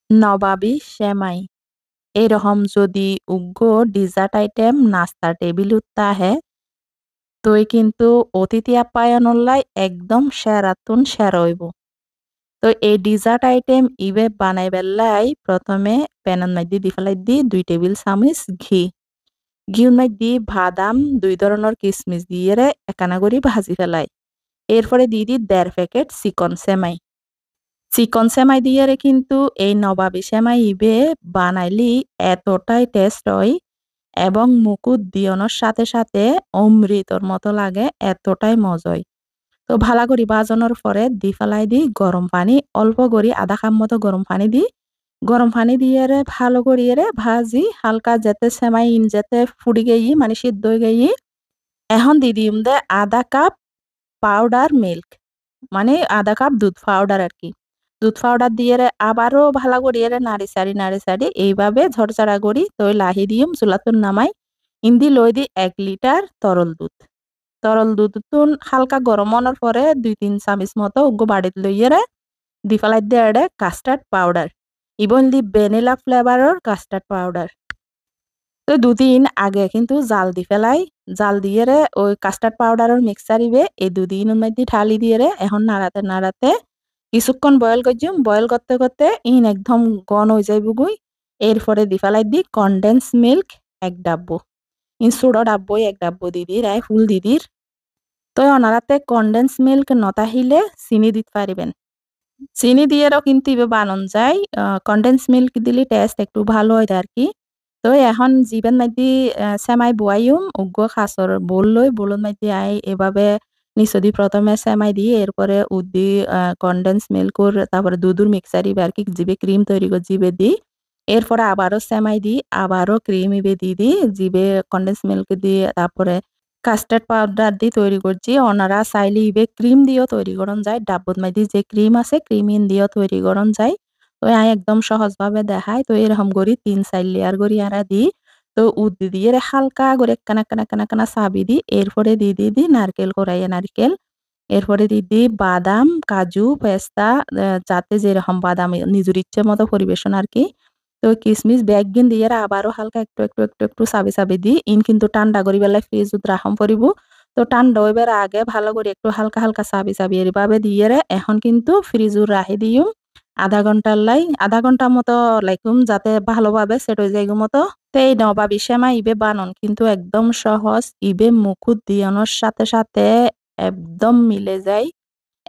নবাবী সেমাই এরকম যদি উগ্র ডিজার্ট আইটেম নাস্তা টেবিলত আহে তই কিন্তু অতিথি আপ্যায়নলাই একদম সেরাতুন সেরা হইব। তো এই ডিজার্ট আইটেম ইবে বানাই বেলাই প্রথমে প্যানের মধ্যে দি ফেলাই দি 2 টেবিল চামচ ঘি। ঘিউর মধ্যে বাদাম 2 ধরনের কিশমিশ দিয়ে একানা করে ভাজি ফেলাই। এরপরে দিয়ে দি 1.5 প্যাকেট চিকন সেমাই। চিকন সেমাই দিয়ে কিন্তু এই নবাবী সেমাই ইবে বানাইলি এতটাই টেস্ট হয় এবং মুকুট দিয়নোর সাথে সাথে অমৃতর মতো লাগে, এতটাই মজা হয়। তো ভালা করে বাজানোর পরে দি ফেলাই দি গরম পানি অল্প করে আধা কাপ মতো গরম পানি দি গরম পানি দিয়ে ভালো করিয়ে ভাজি হালকা যেতে সেমাই ইন যেতে ফুড়ি গেই মানে সিদ্ধ হয়ে গেই। এখন দি দিম দে আধা কাপ পাউডার মিল্ক, মানে আধা কাপ দুধ পাউডার আর কি। দুধ পাউডার দিয়ে আবারও ভালো করিয়ে নাড়ি সারি এইভাবে ঝরঝরা করি তো লাহি দিম চুলাতুন নামাই। ইন্দি লই দি 1 লিটার তরল দুধ তুন হালকা গরম হওয়ার পরে 2-3 চামচ মতো উগ্গো বাড়িত লইয়ে দি ফেলাই দিয়ে কাস্টার্ড পাউডার ইবন দি ভ্যানিলা ফ্লেভারের কাস্টার্ড পাউডার। তো দুদিন আগে কিন্তু জাল দি ফেলাই, জাল দিয়ে ওই কাস্টার্ড পাউডারের মিক্সচার ইবে এই দুদিনের মধ্যে ঢালি দিয়ে এখন নাড়াতে নাড়াতে কিছুক্ষণ বয়েল করছুম। বয়েল করতে করতে ইন একদম ঘন হয়ে যাইব গুই। এরপরে দি ফেলাই দি কনডেন্স মিল্ক 1 ডাব্বো। ইন সুডো ডাব্বই 1 ডাব্বো দিদির আয় ফুল দিদির। তো অনারাতে কনডেন্স মিল্ক নতাহিলে চিনি দিতে পারিবেন। চিনি দিয়েও কিন্তু ইবে বানান যায়। কনডেন্স মিল্ক দিলে টেস্ট একটু ভালো হয় আর কি। তো এখন জিবেন মাইদি সেমাই বুয়াইম উগ্র খাসর বোল লই বোলের মাইদি আই এভাবে নিচদি প্রথমে সেমাই দিয়ে এরপরে উদ্দি কনডেন্স মিল্কর তারপরে দুধুর মিক্সার ইবে আর কি জিবে ক্রিম তৈরি করে জিবে দি। এরপরে আবারও সেমাই দি আবারও ক্রিম ইবে দি জিবে কনডেন্স মিল্ক দিয়ে তারপরে কাস্টার্ড পাউডার দিয়ে তৈরি করছি। ওনারা চাইলে ইবে ক্রিম দিয়েও তৈরি করন যায়। ডাব্বুর মাঝে যে ক্রিম আছে ক্রিম ইন দিয়েও তৈরি করন যায়। তো আই একদম সহজভাবে দেখাই। তো এরকম করি 3-4 লেয়ার করি আরা দি। তো উদ্দি দিয়ে হালকা করে একখানা চাবি দি এরপরে দি নারকেল কোরাইয়া নারকেল। এরপরে দি বাদাম কাজু পেস্তা যাতে যেরকম বাদাম নিজের ইচ্ছে মতো পরিবেশন আর কি। তো কিশমিশ ব্যাগগিন দিয়ে আবারও হালকা একটু চাবি দি ইন কিন্তু ঠান্ডা করি বেলায় ফ্রিজত রাখম পরিব। তো ঠান্ডা হইবার আগে ভালো করে একটু হালকা চাবি এভাবে দিয়ে এখন কিন্তু ফ্রিজত রাখি দিও আধা ঘন্টার মতো লাইকুম যাতে ভালোভাবে সেট হয়ে যায় মতো। তো এই নবাবী সেমাই ইবে বানন কিন্তু একদম সহজ। ইবে মুকুট দিয়ানোর সাথে সাথে একদম মিলে যায়,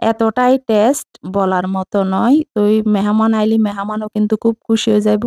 এতটাই টেস্ট বলার মতো নয়। তো মেহমান আইলি মেহমানও কিন্তু খুব খুশি হয়ে যাইব।